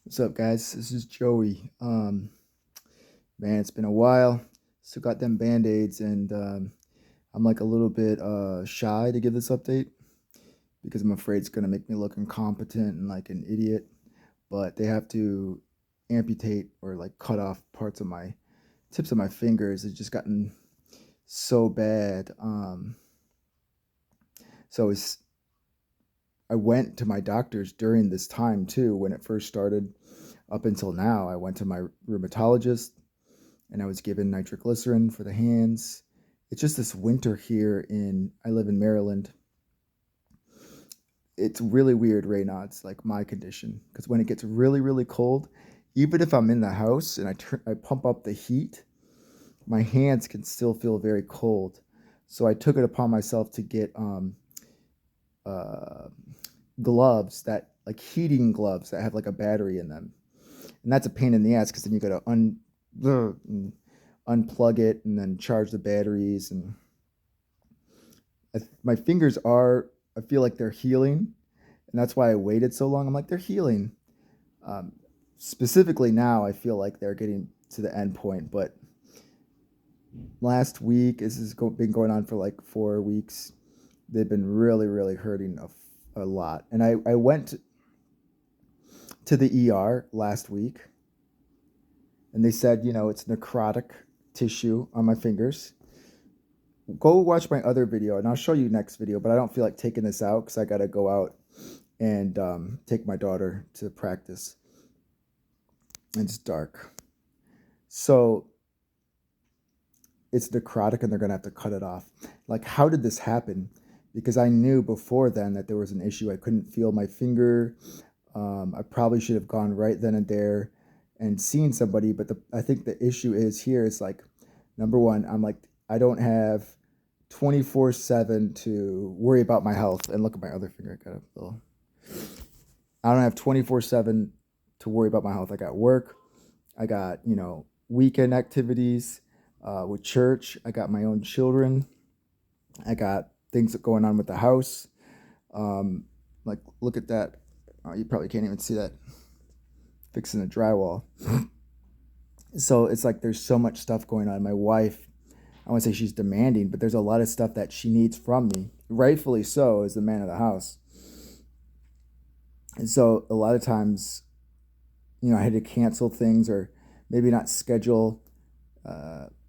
What's up, guys? This is Joey. Man, it's been a while. Still got them band-aids, and I'm like a little bit shy to give this update because I'm afraid it's gonna make me look incompetent and like an idiot. But they have to amputate or like cut off parts of my tips of my fingers. It's just gotten so bad. So it's I went to my doctors during this time too when it first started. Up until now, I went to my rheumatologist and I was given nitroglycerin for the hands. It's just this winter here I live in Maryland. It's really weird, Raynaud. It's like my condition because when it gets really, really cold, even if I'm in the house and I pump up the heat, my hands can still feel very cold. So I took it upon myself to get uh, gloves that like heating gloves that have like a battery in them, and that's a pain in the ass because then you got to unplug it and then charge the batteries. And my fingers are, I feel like they're healing, and that's why I waited so long. I'm like, they're healing. Um, Specifically now, I feel like they're getting to the end point. But last week, been going on for like 4 weeks. They've been really, really hurting a lot. And I went to the ER last week, and they said, it's necrotic tissue on my fingers. Go watch my other video, and I'll show you next video. But I don't feel like taking this out because I got to go out and take my daughter to practice. It's dark, so it's necrotic, and they're gonna have to cut it off. Like, how did this happen? Because I knew before then that there was an issue. I couldn't feel my finger. I probably should have gone right then and there and seen somebody. But I think the issue is here is like, number one, I'm like, I don't have 24/7 to worry about my health. And look at my other finger. I got a little. I don't have 24/7 to worry about my health. I got work. I got, weekend activities with church. I got my own children. I got things going on with the house. Like, look at that. You probably can't even see that. Fixing the drywall. So it's like there's so much stuff going on. My wife, I want to say she's demanding, but there's a lot of stuff that she needs from me, rightfully so, as the man of the house. And so a lot of times, I had to cancel things or maybe not schedule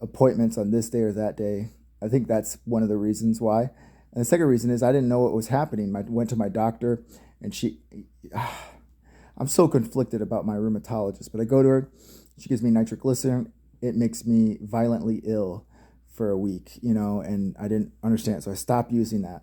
appointments on this day or that day. I think that's one of the reasons why. And the second reason is I didn't know what was happening. I went to my doctor, and I'm so conflicted about my rheumatologist, but I go to her. She gives me nitroglycerin. It makes me violently ill for a week, and I didn't understand. So I stopped using that.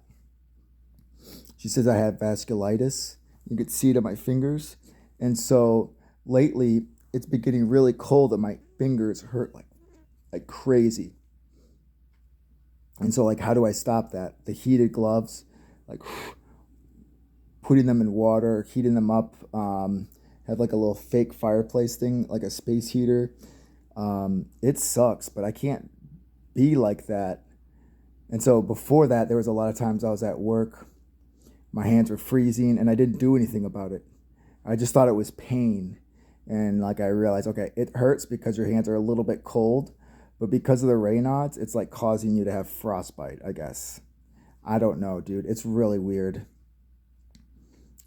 She says I have vasculitis. You could see it on my fingers. And so lately, it's been getting really cold and my fingers hurt like crazy. And so, like, how do I stop that? The heated gloves, like putting them in water, heating them up. Have like a little fake fireplace thing, like a space heater. It sucks, but I can't be like that. And so before that, there was a lot of times I was at work, my hands were freezing, and I didn't do anything about it. I just thought it was pain. And like I realized, okay, it hurts because your hands are a little bit cold, but because of the Raynaud's, it's like causing you to have frostbite, I guess. I don't know, dude. It's really weird.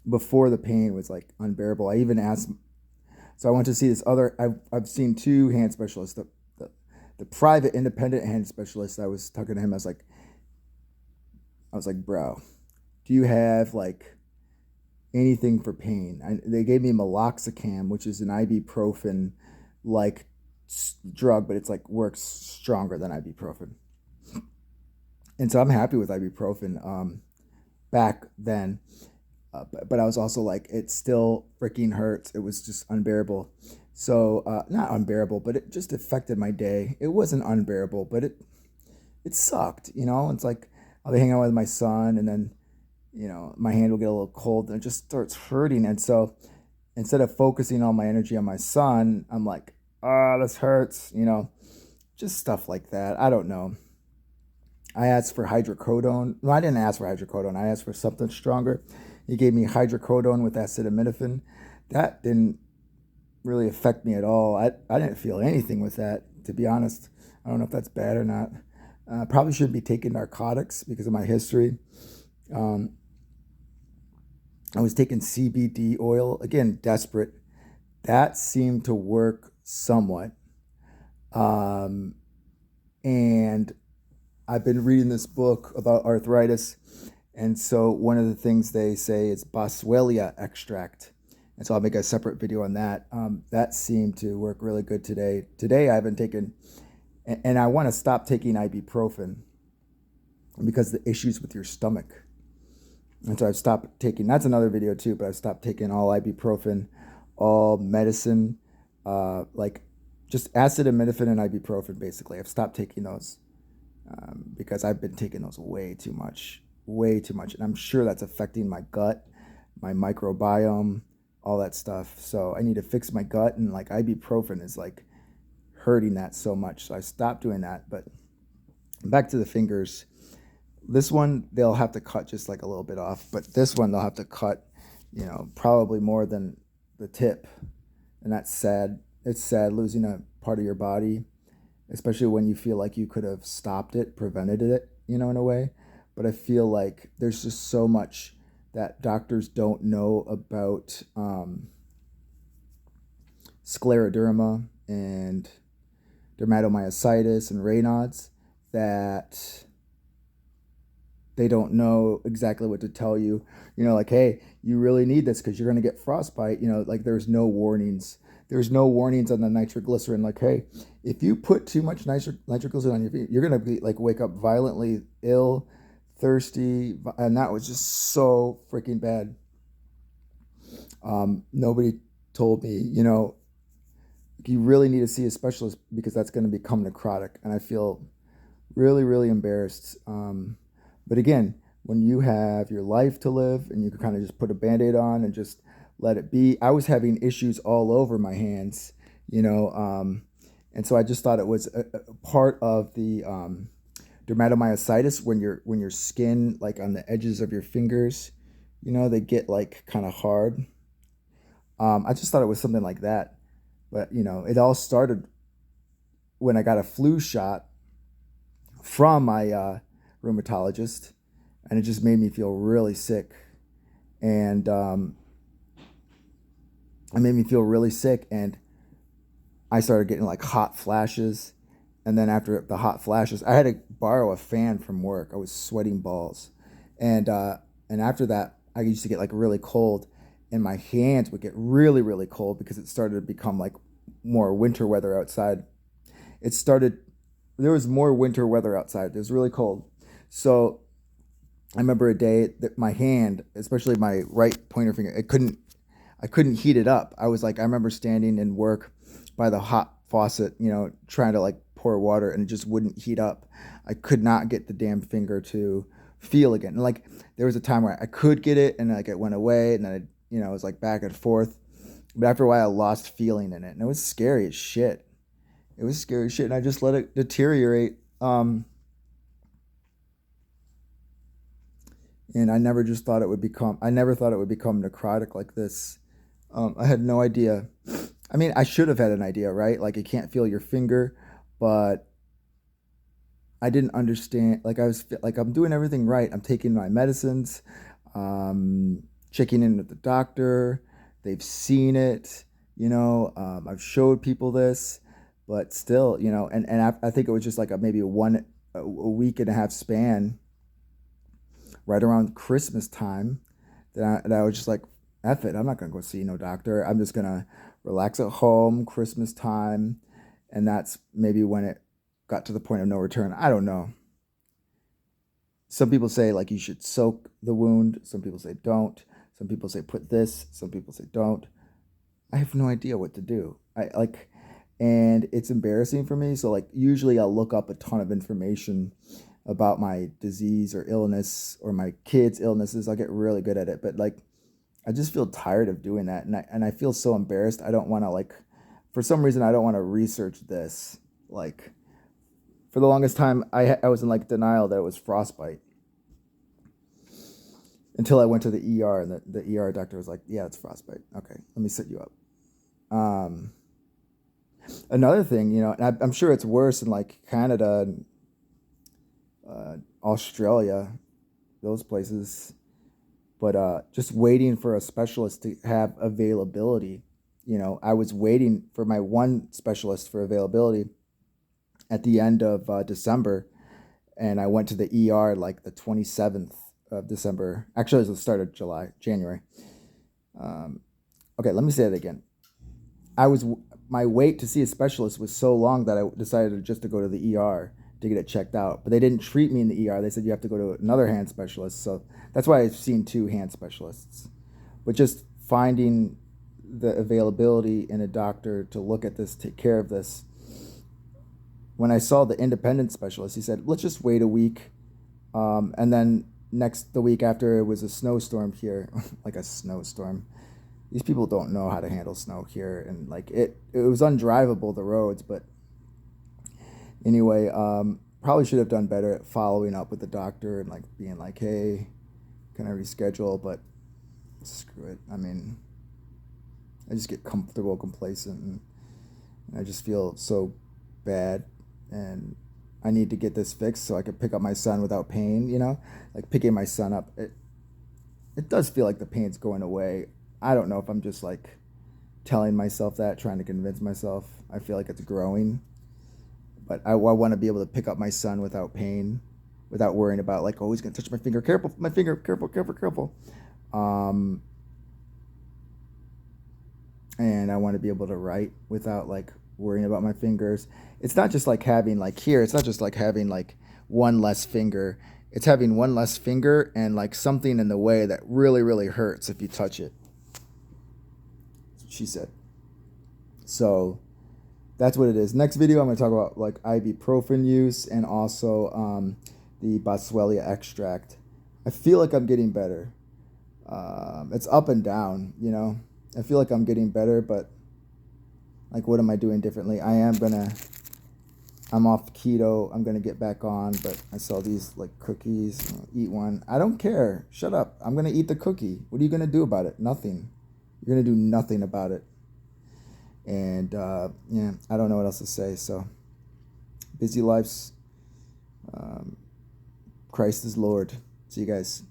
Before the pain was like unbearable. I even asked, so I went to see this other, I've seen two hand specialists. The private independent hand specialist, I was talking to him, I was like, bro, do you have like anything for pain? They gave me meloxicam, which is an ibuprofen like drug, but it's like works stronger than ibuprofen. And so I'm happy with ibuprofen back then. But I was also like, it still freaking hurts. It was just unbearable. So not unbearable, but it just affected my day. It wasn't unbearable, but it sucked. It's like I'll be hanging out with my son, and then my hand will get a little cold, and it just starts hurting. And so instead of focusing all my energy on my son, I'm like, this hurts. Just stuff like that. I don't know. I asked for hydrocodone. No, I didn't ask for hydrocodone. I asked for something stronger. He gave me hydrocodone with acetaminophen. That didn't really affect me at all. I didn't feel anything with that, to be honest. I don't know if that's bad or not. Probably shouldn't be taking narcotics because of my history. Um, I was taking CBD oil, again, desperate. That seemed to work somewhat. Um, and I've been reading this book about arthritis. And so one of the things they say is boswellia extract. And so I'll make a separate video on that. That seemed to work really good today. Today I haven't taken, and I want to stop taking ibuprofen because the issues with your stomach. And so I've stopped taking, that's another video too, but I've stopped taking all ibuprofen, all medicine, like just acetaminophen and ibuprofen basically. I've stopped taking those because I've been taking those way too much, way too much. And I'm sure that's affecting my gut, my microbiome, all that stuff. So I need to fix my gut, and like ibuprofen is like hurting that so much. So I stopped doing that. But back to the fingers. This one, they'll have to cut just like a little bit off, but this one they'll have to cut, probably more than the tip. And that's sad. It's sad losing a part of your body, especially when you feel like you could have stopped it, prevented it, in a way. But I feel like there's just so much that doctors don't know about scleroderma and dermatomyositis and Raynaud's that they don't know exactly what to tell you. Like, hey, you really need this because you're going to get frostbite. Like there's no warnings. There's no warnings on the nitroglycerin. Like, hey, if you put too much nitroglycerin on your feet, you're going to be like wake up violently ill, thirsty. And that was just so freaking bad. Nobody told me, you really need to see a specialist because that's going to become necrotic. And I feel really, really embarrassed. But again, when you have your life to live and you can kind of just put a Band-Aid on and just let it be. I was having issues all over my hands, and so I just thought it was a part of the dermatomyositis when your skin, like on the edges of your fingers, they get like kind of hard. I just thought it was something like that. But, it all started when I got a flu shot from my rheumatologist, and it just made me feel really sick. And it made me feel really sick, and I started getting like hot flashes. And then after the hot flashes, I had to borrow a fan from work. I was sweating balls. And after that, I used to get like really cold, and my hands would get really, really cold because it started to become like more winter weather outside. There was more winter weather outside. It was really cold. So I remember a day that my hand, especially my right pointer finger, I couldn't heat it up. I remember standing in work by the hot faucet, trying to like pour water, and it just wouldn't heat up. I could not get the damn finger to feel again. And like there was a time where I could get it, and like it went away, and then it was like back and forth. But after a while, I lost feeling in it, and it was scary as shit. It was scary as shit, and I just let it deteriorate. And I never thought it would become necrotic like this. I had no idea. I mean, I should have had an idea, right? Like you can't feel your finger, but I didn't understand. Like I was like, I'm doing everything right. I'm taking my medicines, checking in with the doctor. They've seen it, I've showed people this, but still, and I think it was just like maybe a week and a half span right around Christmas time that I was just like, F it, I'm not going to go see no doctor. I'm just going to relax at home, Christmas time. And that's maybe when it got to the point of no return. I don't know. Some people say like you should soak the wound. Some people say don't. Some people say put this. Some people say don't. I have no idea what to do. And it's embarrassing for me. So like usually I'll look up a ton of information about my disease or illness or my kids' illnesses. I'll get really good at it. But like I just feel tired of doing that. And I feel so embarrassed. I don't want to for some reason, I don't want to research this. Like for the longest time, I was in like denial that it was frostbite. Until I went to the ER, and the ER doctor was like, yeah, it's frostbite. Okay, let me set you up. Another thing, you know, and I'm sure it's worse in like Canada and Australia, those places. But just waiting for a specialist to have availability. You know, I was waiting for my one specialist for availability at the end of December, and I went to the ER like the 27th of December. Actually, it was the start of January. Um, okay, let me say it again. I was My wait to see a specialist was so long that I decided just to go to the ER to get it checked out. But they didn't treat me in the ER. They said you have to go to another hand specialist. So that's why I've seen two hand specialists. But just finding the availability in a doctor to look at this, take care of this. When I saw the independent specialist, he said, let's just wait a week. And then the week after, it was a snowstorm here, like a snowstorm. These people don't know how to handle snow here, and like it was undrivable, the roads. But anyway, probably should have done better at following up with the doctor and like being like, hey, can I reschedule? But screw it. I mean, I just get comfortable, complacent, and I just feel so bad, and I need to get this fixed so I could pick up my son without pain. You know, like picking my son up, it does feel like the pain's going away. I don't know if I'm just like telling myself that, trying to convince myself. I feel like it's growing, but I want to be able to pick up my son without pain, without worrying about like, oh, he's gonna touch my finger. Careful, my finger. Careful, careful, careful. Um, and I want to be able to write without like worrying about my fingers. It's not just like having like here. It's not just like having like one less finger. It's having one less finger and like something in the way that really, really hurts if you touch it. She said. So that's what it is. Next video, I'm going to talk about like ibuprofen use and also the Boswellia extract. I feel like I'm getting better. It's up and down, you know. I feel like I'm getting better, but like, what am I doing differently? I'm off keto. I'm going to get back on, but I saw these like cookies. Eat one. I don't care. Shut up. I'm going to eat the cookie. What are you going to do about it? Nothing. You're going to do nothing about it. And yeah, I don't know what else to say. So, busy lives. Christ is Lord. See you guys.